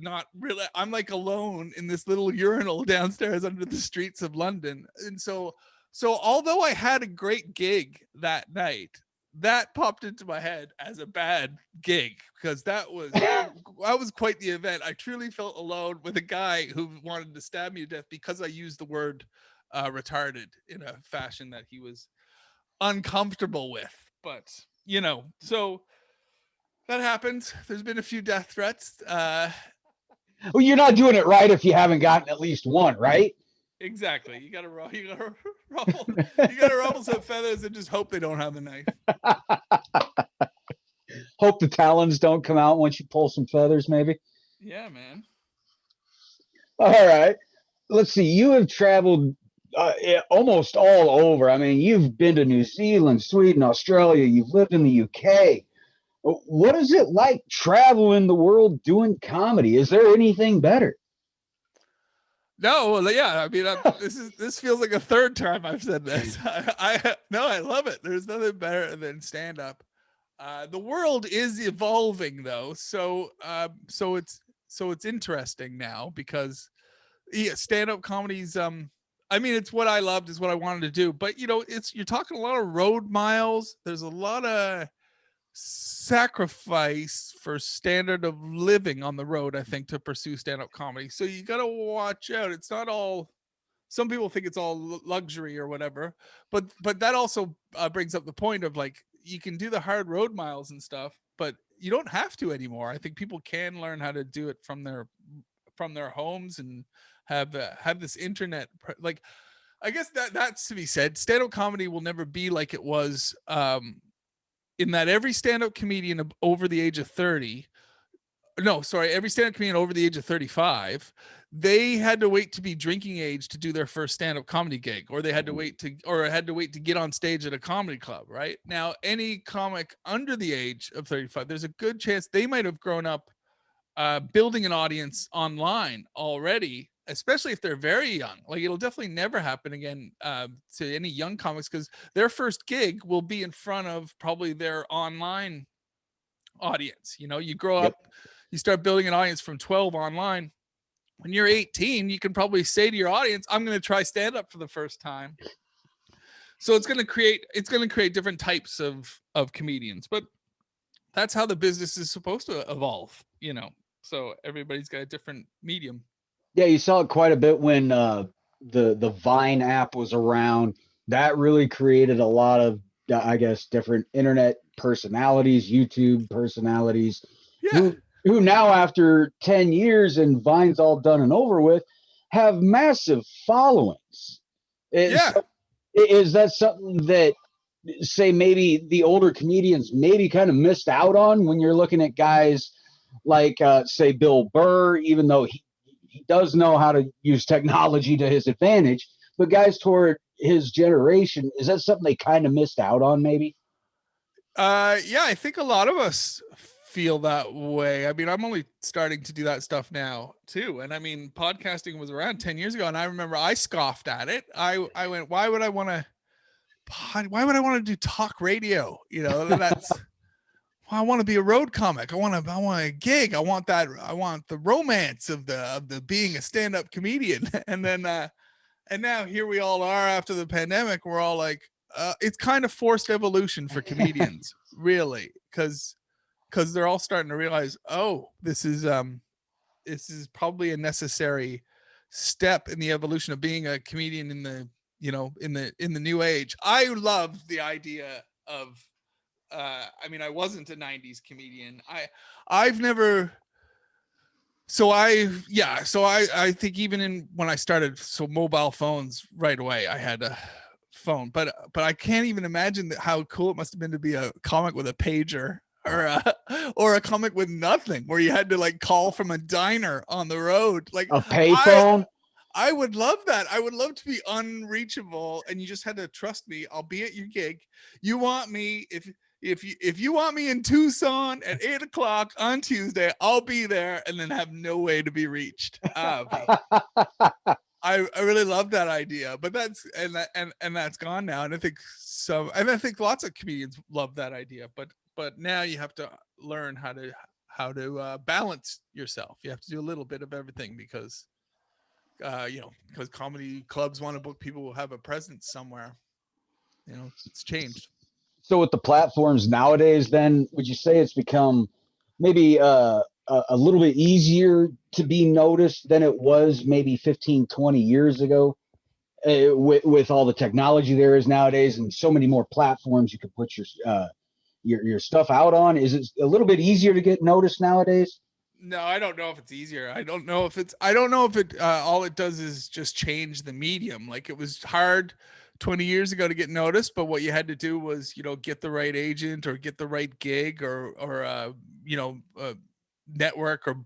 Speaker 2: not really, I'm like alone in this little urinal downstairs under the streets of London. And so although I had a great gig that night, that popped into my head as a bad gig, because that was quite the event. I truly felt alone with a guy who wanted to stab me to death because I used the word retarded in a fashion that he was uncomfortable with. But so that happens. There's been a few death threats.
Speaker 1: Well, you're not doing it right if you haven't gotten at least one, right?
Speaker 2: Exactly. Ruffle, you gotta ruffle some feathers and just hope they don't have a knife.
Speaker 1: Hope the talons don't come out once you pull some feathers, maybe.
Speaker 2: Yeah, man.
Speaker 1: All right. Let's see. You have traveled almost all over. I mean, you've been to New Zealand, Sweden, Australia. You've lived in the UK. What is it like traveling the world doing comedy? Is there anything better?
Speaker 2: No, well, yeah. I mean, this feels like a third time I've said this. I no, I love it. There's nothing better than stand up. The world is evolving though, so it's interesting now because yeah, stand up comedy's I mean, it's what I loved, is what I wanted to do, but it's you're talking a lot of road miles. There's a lot of sacrifice for standard of living on the road, I think, to pursue stand-up comedy. So you got to watch out. It's not all, some people think it's all luxury or whatever, but that also brings up the point of like, you can do the hard road miles and stuff, but you don't have to anymore. I think people can learn how to do it from their homes and have this internet like, I guess that's to be said. Stand-up comedy will never be like it was, in that every stand-up comedian over the age of 30, no, sorry, every stand-up comedian over the age of 35, they had to wait to be drinking age to do their first stand-up comedy gig, or they had to wait to get on stage at a comedy club. Right now, any comic under the age of 35, there's a good chance they might have grown up building an audience online already, especially if they're very young. Like, it'll definitely never happen again to any young comics, because their first gig will be in front of probably their online audience. You grow
Speaker 1: Yep.
Speaker 2: up, you start building an audience from 12 online. When you're 18, you can probably say to your audience, I'm going to try stand up for the first time. So it's going to create different types of comedians, but that's how the business is supposed to evolve. So everybody's got a different medium.
Speaker 1: Yeah, you saw it quite a bit when the Vine app was around. That really created a lot of, I guess, different internet personalities, YouTube personalities,
Speaker 2: Yeah.
Speaker 1: who now, after 10 years and Vine's all done and over with, have massive followings.
Speaker 2: Yeah.
Speaker 1: So is that something that, say, maybe the older comedians maybe kind of missed out on when you're looking at guys like, say, Bill Burr, even though he does know how to use technology to his advantage, but guys toward his generation, is that something they kind of missed out on, maybe?
Speaker 2: Yeah, I think a lot of us feel that way. I mean, I'm only starting to do that stuff now too. And I mean, podcasting was around 10 years ago, and I remember I scoffed at it. I went, why would I want to do talk radio? That's I want to be a road comic. I want a gig. I want the romance of the being a stand-up comedian. And then and now here we all are after the pandemic. We're all like, it's kind of forced evolution for comedians, really, because they're all starting to realize, oh, this is probably a necessary step in the evolution of being a comedian in the in the new age. I love the idea of I mean, I wasn't a 90s comedian. I've never I think even in when I started, so mobile phones, right away I had a phone, but I can't even imagine how cool it must have been to be a comic with a pager, or a comic with nothing, where you had to like call from a diner on the road. Like,
Speaker 1: A
Speaker 2: I
Speaker 1: payphone?
Speaker 2: I would love that. I would love to be unreachable, and you just had to trust me. I'll be at your gig. You want me, if you want me in Tucson at 8 o'clock on Tuesday, I'll be there, and then have no way to be reached. I really love that idea, but that's gone now. And I think lots of comedians love that idea, but now you have to learn how to balance yourself. You have to do a little bit of everything, because because comedy clubs want to book people who have a presence somewhere. It's changed.
Speaker 1: So with the platforms nowadays, then would you say it's become maybe a little bit easier to be noticed than it was maybe 15, 20 years ago, with all the technology there is nowadays and so many more platforms you can put your stuff out on? Is it a little bit easier to get noticed nowadays?
Speaker 2: No, I don't know if it's easier. I don't know if it all it does is just change the medium. Like, it was hard 20 years ago to get noticed, but what you had to do was, get the right agent or get the right gig or network or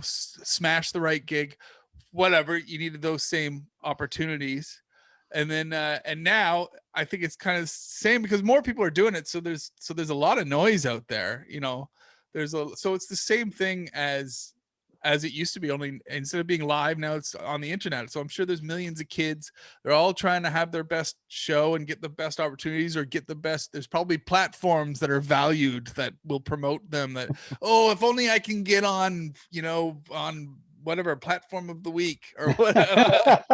Speaker 2: smash the right gig, whatever. You needed those same opportunities. And then and now I think it's kind of same because more people are doing it. So there's a lot of noise out there, so it's the same thing as it used to be, only instead of being live, now it's on the internet. So I'm sure there's millions of kids. They're all trying to have their best show and get the best opportunities or get the best. There's probably platforms that are valued that will promote them that, oh, if only I can get on, on whatever platform of the week or whatever.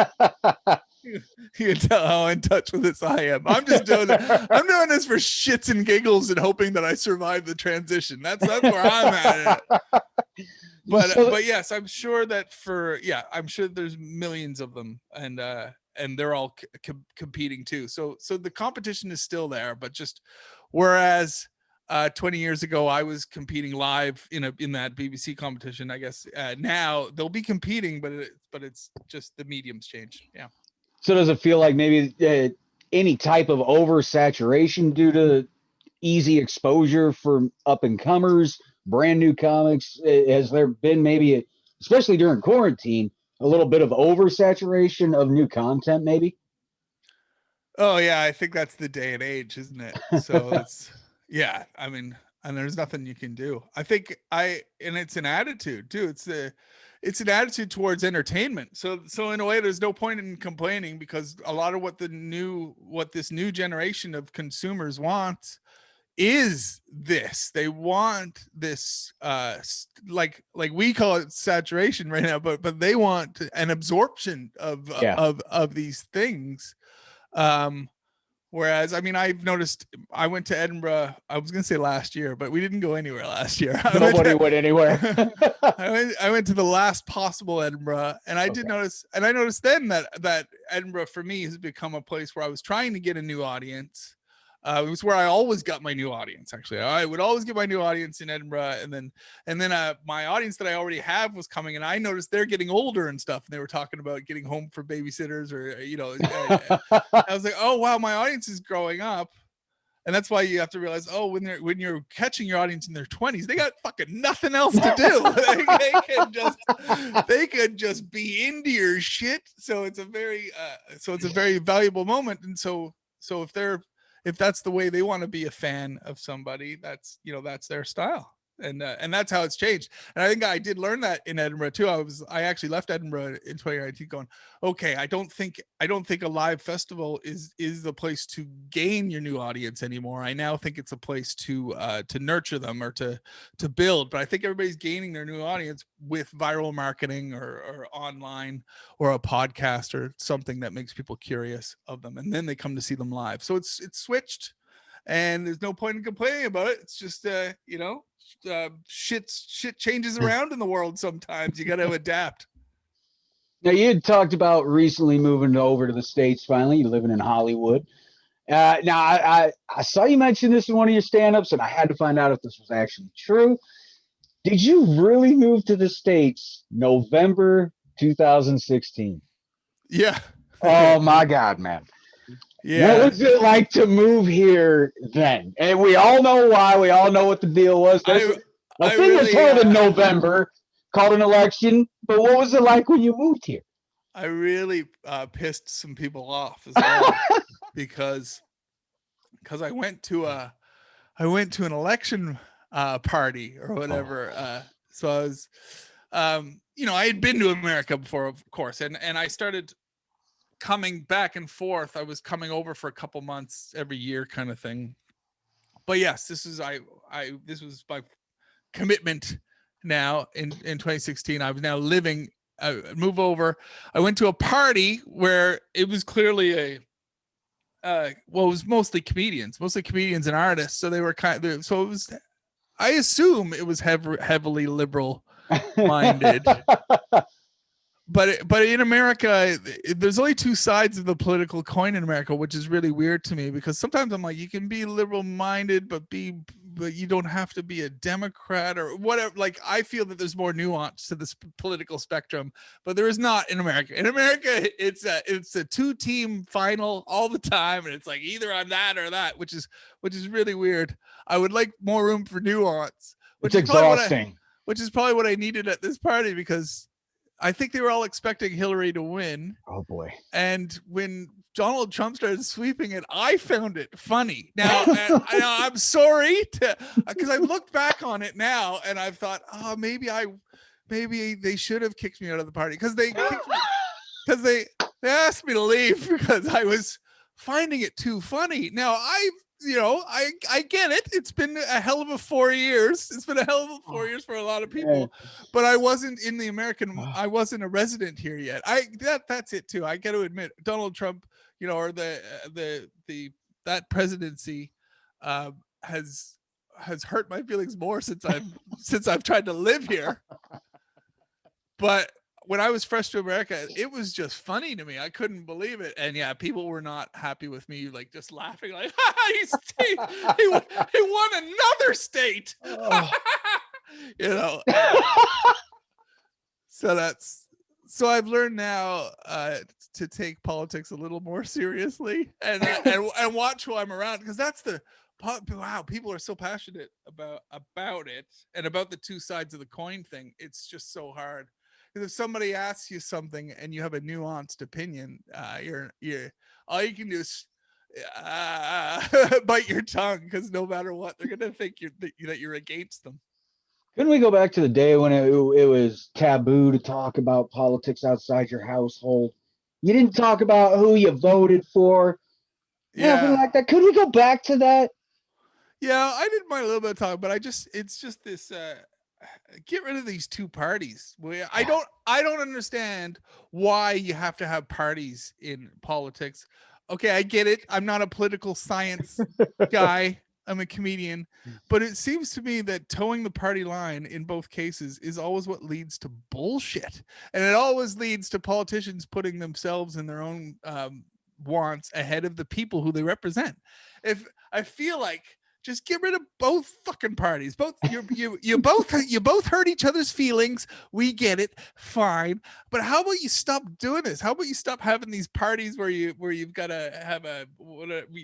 Speaker 2: You can tell how in touch with this I am. I'm doing this for shits and giggles and hoping that I survive the transition. That's where I'm at it. But yes, I'm sure that I'm sure there's millions of them, and they're all competing too. So the competition is still there, but just whereas 20 years ago I was competing live in that BBC competition, I guess now they'll be competing, but it's just the medium's changed. Yeah.
Speaker 1: So does it feel like maybe any type of oversaturation due to easy exposure for up and comers, brand new comics? Has there been maybe, especially during quarantine, a little bit of oversaturation of new content maybe?
Speaker 2: Oh yeah, I think that's the day and age, isn't it? So it's I mean, and there's nothing you can do. I think and it's an attitude too. It's an attitude towards entertainment. So in a way, there's no point in complaining because a lot of what this new generation of consumers want is this. They want this like we call it saturation right now, but they want an absorption of these things. Whereas, I mean, I've noticed I went to Edinburgh, I was going to say last year, but we didn't go anywhere last year.
Speaker 1: Nobody went anywhere.
Speaker 2: I went to the last possible Edinburgh, and I did notice, and I noticed then that Edinburgh for me has become a place where I was trying to get a new audience. It was where I always got my new audience. Actually, I would always get my new audience in Edinburgh, and then my audience that I already have was coming, and I noticed they're getting older and stuff. And they were talking about getting home for babysitters, or I was like, oh wow, my audience is growing up, and that's why you have to realize, oh, when you're catching your audience in their 20s, they got fucking nothing else to do. they could just be into your shit. So it's a very valuable moment, and so if that's the way they want to be a fan of somebody, that's their style. And that's how it's changed. And I think I did learn that in Edinburgh too. I actually left Edinburgh in 2019 going, okay, I don't think a live festival is the place to gain your new audience anymore. I now think it's a place to nurture them or to build. But I think everybody's gaining their new audience with viral marketing or online or a podcast or something that makes people curious of them, and then they come to see them live. So it's switched. And there's no point in complaining about it. It's just, shit changes around in the world. Sometimes you got to adapt.
Speaker 1: Now, you had talked about recently moving over to the States. Finally, you're living in Hollywood. Now, I saw you mention this in one of your stand-ups, and I had to find out if this was actually true. Did you really move to the States November 2016?
Speaker 2: Yeah.
Speaker 1: Oh my God, man. Yeah. What was it like to move here then? And we all know why. We all know what the deal was. There's a thing was held in November called an election. But what was it like when you moved here?
Speaker 2: I really pissed some people off as well because I went to an election party or whatever. So I was, I had been to America before, of course, and I started coming back and forth. I was coming over for a couple months every year kind of thing. But yes, this was my commitment now in 2016. I was now living, move over. I went to a party where it was clearly it was mostly comedians and artists. So they were so it was, I assume it was heavily liberal minded. But in America, there's only two sides of the political coin in America, which is really weird to me because sometimes I'm like, you can be liberal minded, but be but you don't have to be a Democrat or whatever. Like, I feel that there's more nuance to this political spectrum, but there is not in America. In America, it's a 2-team final all the time, and it's like either I'm that or that, which is really weird. I would like more room for nuance,
Speaker 1: It's exhausting.
Speaker 2: which is probably what I needed at this party, because I think they were all expecting Hillary to win.
Speaker 1: Oh boy.
Speaker 2: And when Donald Trump started sweeping it, I found it funny. Now, I'm sorry because I've looked back on it now and I've thought, oh, maybe they should have kicked me out of the party, because they asked me to leave because I was finding it too funny. Now, I get it. It's been a hell of a 4 years. It's been a hell of a 4 years for a lot of people, but I wasn't in the American. I wasn't a resident here yet. That's it too. I got to admit, Donald Trump, or that presidency, has hurt my feelings more since I've tried to live here. But when I was fresh to America, it was just funny to me. I couldn't believe it. And yeah, people were not happy with me, like just laughing, like, he won another state. Oh. So I've learned now to take politics a little more seriously and watch who I'm around, because that's wow, people are so passionate about it and about the two sides of the coin thing. It's just so hard. If somebody asks you something and you have a nuanced opinion, you're all you can do is bite your tongue, because no matter what, they're gonna think that you're against them.
Speaker 1: Couldn't we go back to the day when it was taboo to talk about politics outside your household? You didn't talk about who you voted for, nothing like that. Could we go back to that?
Speaker 2: Yeah, I didn't mind a little bit of talk, but it's just this. Get rid of these two parties. I don't understand why you have to have parties in politics. Okay, I get it. I'm not a political science guy. I'm a comedian, but it seems to me that towing the party line in both cases is always what leads to bullshit, and it always leads to politicians putting themselves and their own wants ahead of the people who they represent. If I feel like, just get rid of both fucking parties. Both you both hurt each other's feelings. We get it, fine. But how about you stop doing this? How about you stop having these parties where you've got to have a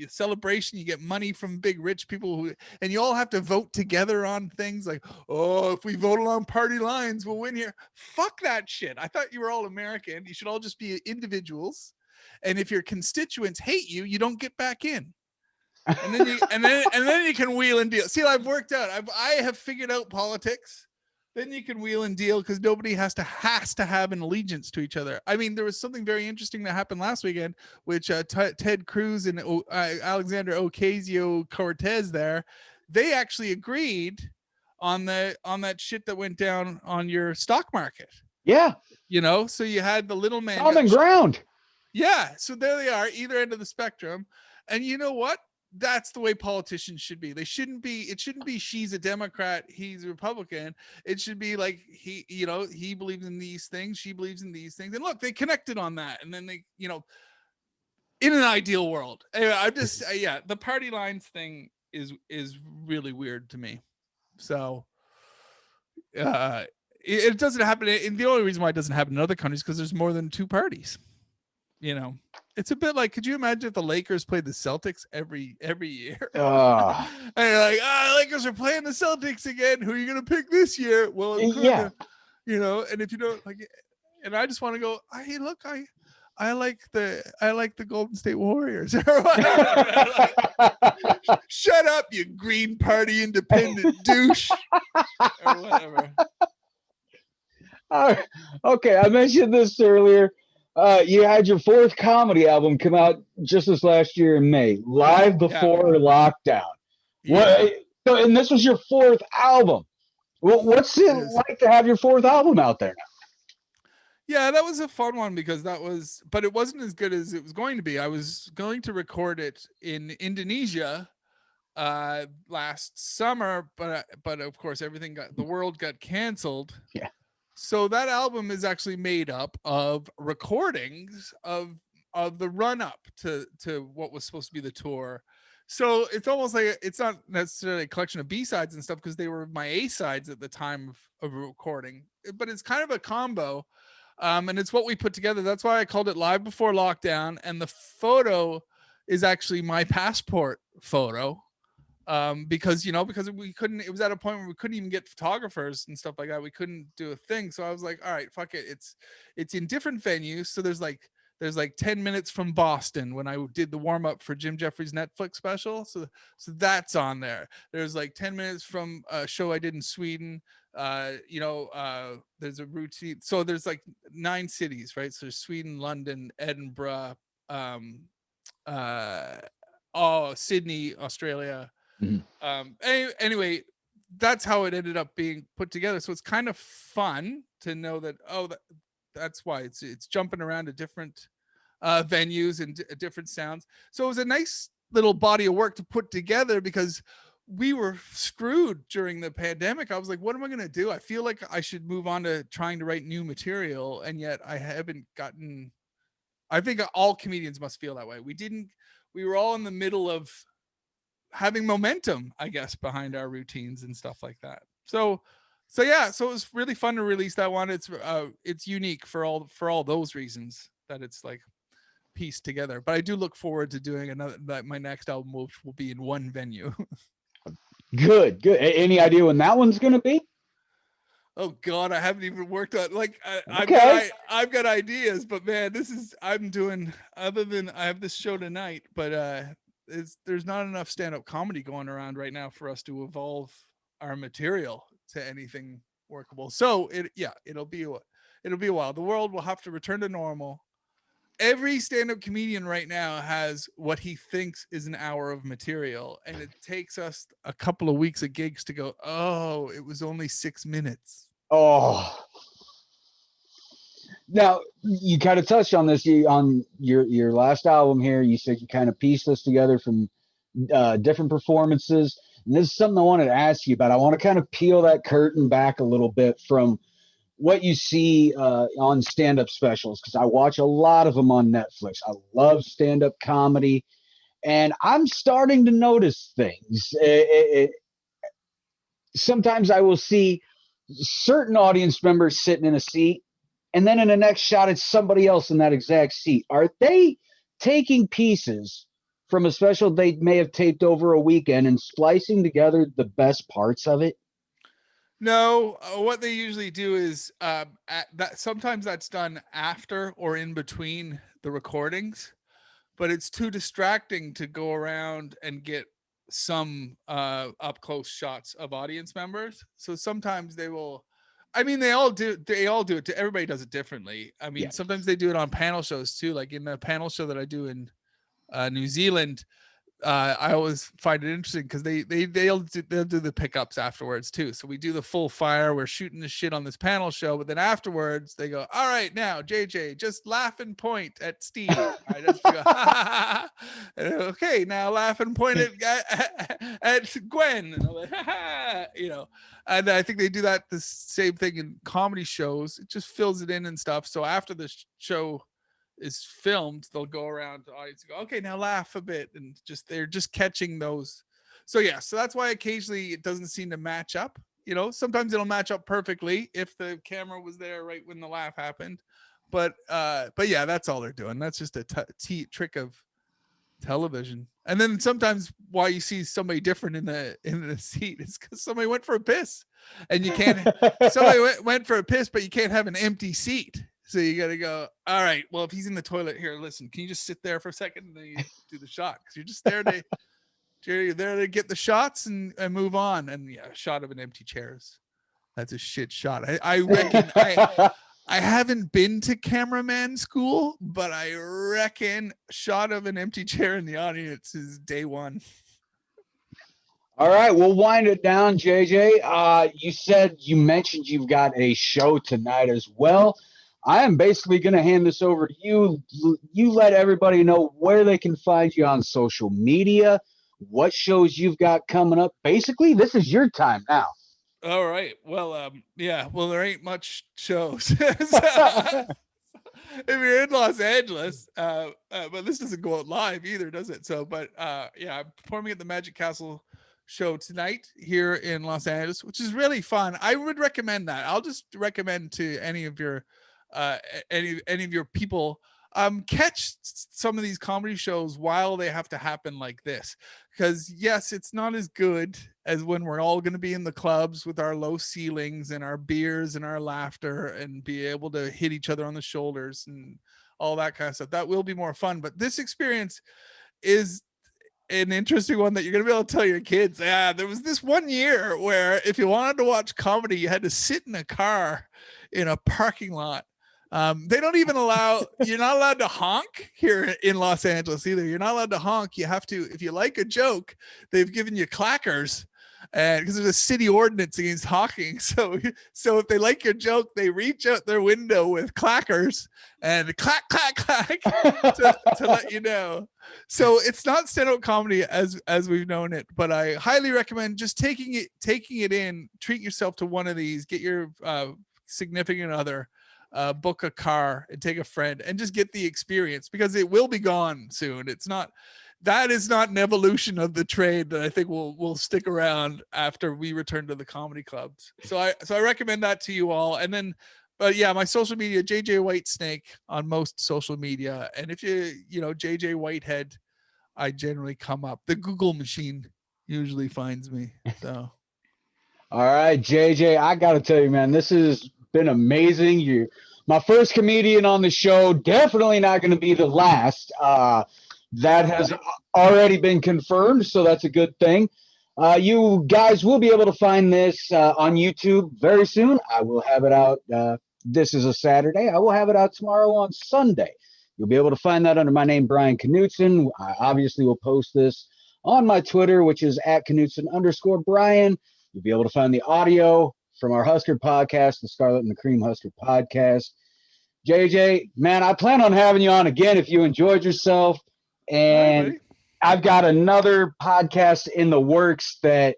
Speaker 2: celebration? You get money from big rich people and you all have to vote together on things like, oh, if we vote along party lines, we'll win here. Fuck that shit. I thought you were all American. You should all just be individuals. And if your constituents hate you, you don't get back in. And then you can wheel and deal. See, I've worked out. I have figured out politics. Then you can wheel and deal, because nobody has to have an allegiance to each other. I mean, there was something very interesting that happened last weekend, which Ted Cruz and Alexander Ocasio-Cortez they actually agreed on that shit that went down on your stock market.
Speaker 1: Yeah.
Speaker 2: So you had the little man.
Speaker 1: Common ground.
Speaker 2: Yeah. So there they are, either end of the spectrum. And you know what? That's the way politicians should be. It shouldn't be she's a Democrat, he's a Republican. It should be like he believes in these things, she believes in these things. And look, they connected on that. And then they, in an ideal world. Anyway, I'm just the party lines thing is really weird to me. So it doesn't happen. And the only reason why it doesn't happen in other countries because there's more than two parties. It's a bit like, could you imagine if the Lakers played the Celtics every year? And you're like, Lakers are playing the Celtics again. Who are you going to pick this year? Well,
Speaker 1: yeah.
Speaker 2: And if you don't like it, and I just want to go, hey, look, I like the Golden State Warriors. Shut up, you Green Party independent douche. Or whatever.
Speaker 1: Okay, I mentioned this earlier. You had your fourth comedy album come out just this last year in May, live before lockdown. Yeah. And this was your fourth album. What's it like to have your fourth album out there now?
Speaker 2: Yeah, that was a fun one because but it wasn't as good as it was going to be. I was going to record it in Indonesia last summer, but of course the world got canceled.
Speaker 1: Yeah.
Speaker 2: So that album is actually made up of recordings of the run up to what was supposed to be the tour. So it's almost like it's not necessarily a collection of B-sides and stuff because they were my A-sides at the time of recording, but it's kind of a combo. And it's what we put together. That's why I called it Live Before Lockdown. And the photo is actually my passport photo. Because because we couldn't, it was at a point where we couldn't even get photographers and stuff like that. We couldn't do a thing. So I was like, all right, fuck it. It's in different venues. So there's like 10 minutes from Boston when I did the warm up for Jim Jefferies Netflix special. So that's on there. There's like 10 minutes from a show I did in Sweden. There's a routine. So there's like 9 cities, right? So Sweden, London, Edinburgh, um, uh, Sydney, Australia. Anyway, that's how it ended up being put together. So it's kind of fun to know that, that's why it's jumping around to different venues and different sounds. So it was a nice little body of work to put together because we were screwed during the pandemic. I was like, what am I going to do? I feel like I should move on to trying to write new material. And yet I haven't gotten, I think all comedians must feel that way. We were all in the middle of having momentum, I guess, behind our routines and stuff like that. So it was really fun to release that one. It's unique for all those reasons that it's like pieced together. But I do look forward to doing my next album, which will be in one venue.
Speaker 1: Good. Any idea when that one's going to be?
Speaker 2: Oh God, I haven't even worked on
Speaker 1: Okay.
Speaker 2: I've got ideas, but man, I'm doing, other than I have this show tonight, but there's not enough stand-up comedy going around right now for us to evolve our material to anything workable. So it'll be a while. The world will have to return to normal. Every stand-up comedian right now has what he thinks is an hour of material, and it takes us a couple of weeks of gigs to go, oh, it was only 6 minutes.
Speaker 1: Oh, now you kind of touched on this on your last album here. You said you kind of pieced this together from different performances. And this is something I wanted to ask you about. I want to kind of peel that curtain back a little bit from what you see on stand-up specials, because I watch a lot of them on Netflix. I love stand-up comedy, and I'm starting to notice things. Sometimes I will see certain audience members sitting in a seat, and then in the next shot, it's somebody else in that exact seat. Are they taking pieces from a special they may have taped over a weekend and splicing together the best parts of it?
Speaker 2: No, what they usually do is sometimes that's done after or in between the recordings, but it's too distracting to go around and get some up close shots of audience members. So sometimes they will, I mean, they all do it. Everybody does it differently. I mean,
Speaker 1: Yeah.
Speaker 2: sometimes they do it on panel shows too. Like in the panel show that I do in New Zealand, I always find it interesting because they'll do the pickups afterwards too. So we do the full fire. We're shooting the shit on this panel show, but then afterwards they go, "All right, now JJ, just laugh and point at Steve." I just go, "Okay, now laugh and point at Gwen." And I'm like, And I think they do that the same thing in comedy shows. It just fills it in and stuff. So after the show is filmed, they'll go around to audience and go, okay, now laugh a bit, and they're just catching those. So that's why occasionally it doesn't seem to match up. Sometimes it'll match up perfectly if the camera was there right when the laugh happened. But yeah, that's all they're doing. That's just a trick of television. And then sometimes why you see somebody different in the seat is because somebody went for a piss, and you can't. Somebody went for a piss, but you can't have an empty seat. So you got to go, all right, well, if he's in the toilet here, listen, can you just sit there for a second and then you do the shot? Because you're just there to get the shots and move on. And a shot of an empty chair that's a shit shot. I reckon I haven't been to cameraman school, but I reckon shot of an empty chair in the audience is day one.
Speaker 1: All right, we'll wind it down, JJ. You mentioned you've got a show tonight as well. I am basically going to hand this over to you. You let everybody know where they can find you on social media, what shows you've got coming up. Basically, this is your time now.
Speaker 2: All right. Well, there ain't much shows. if you're in Los Angeles, but this doesn't go out live either, does it? So, but yeah, I'm performing at the Magic Castle show tonight here in Los Angeles, which is really fun. I would recommend that. I'll just recommend to any of your any of your people, catch some of these comedy shows while they have to happen like this, because yes, it's not as good as when we're all going to be in the clubs with our low ceilings and our beers and our laughter and be able to hit each other on the shoulders and all that kind of stuff. That will be more fun, but this experience is an interesting one that you're going to be able to tell your kids. Yeah, there was this one year where if you wanted to watch comedy, you had to sit in a car in a parking lot. They don't even allow, you're not allowed to honk here in Los Angeles either. You're not allowed to honk. You have to, if you like a joke, they've given you clackers, and because there's a city ordinance against honking. So if they like your joke, they reach out their window with clackers and clack, clack, clack to let you know. So it's not stand-up comedy as we've known it, but I highly recommend just taking it in. Treat yourself to one of these. Get your significant other, book a car and take a friend and just get the experience, because it will be gone soon. That is not an evolution of the trade that I think will stick around after we return to the comedy clubs. So I recommend that to you all. And then, but yeah, my social media, JJ Whitesnake on most social media. And if you know, JJ Whitehead, I generally come up. The Google machine usually finds me. So.
Speaker 1: All right, JJ, I got to tell you, man, this has been amazing. You're my first comedian on the show. Definitely not going to be the last. That has already been confirmed, so that's a good thing. You guys will be able to find this on YouTube very soon. I will have it out. This is a Saturday. I will have it out tomorrow on Sunday. You'll be able to find that under my name, Brian Knutson. I obviously will post this on my Twitter, which is at Knutson_Brian. You'll be able to find the audio from our Husker podcast, the Scarlet and the Cream Husker podcast. JJ, man, I plan on having you on again if you enjoyed yourself. And
Speaker 2: Right,
Speaker 1: I've got another podcast in the works that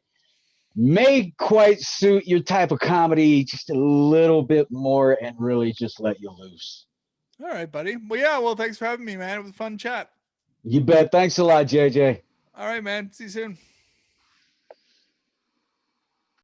Speaker 1: may quite suit your type of comedy just a little bit more and really just let you loose.
Speaker 2: all right, buddy. Well, yeah. Well, thanks for having me, man. It was a fun chat.
Speaker 1: You bet. Thanks a lot, JJ.
Speaker 2: All right, man. See you soon.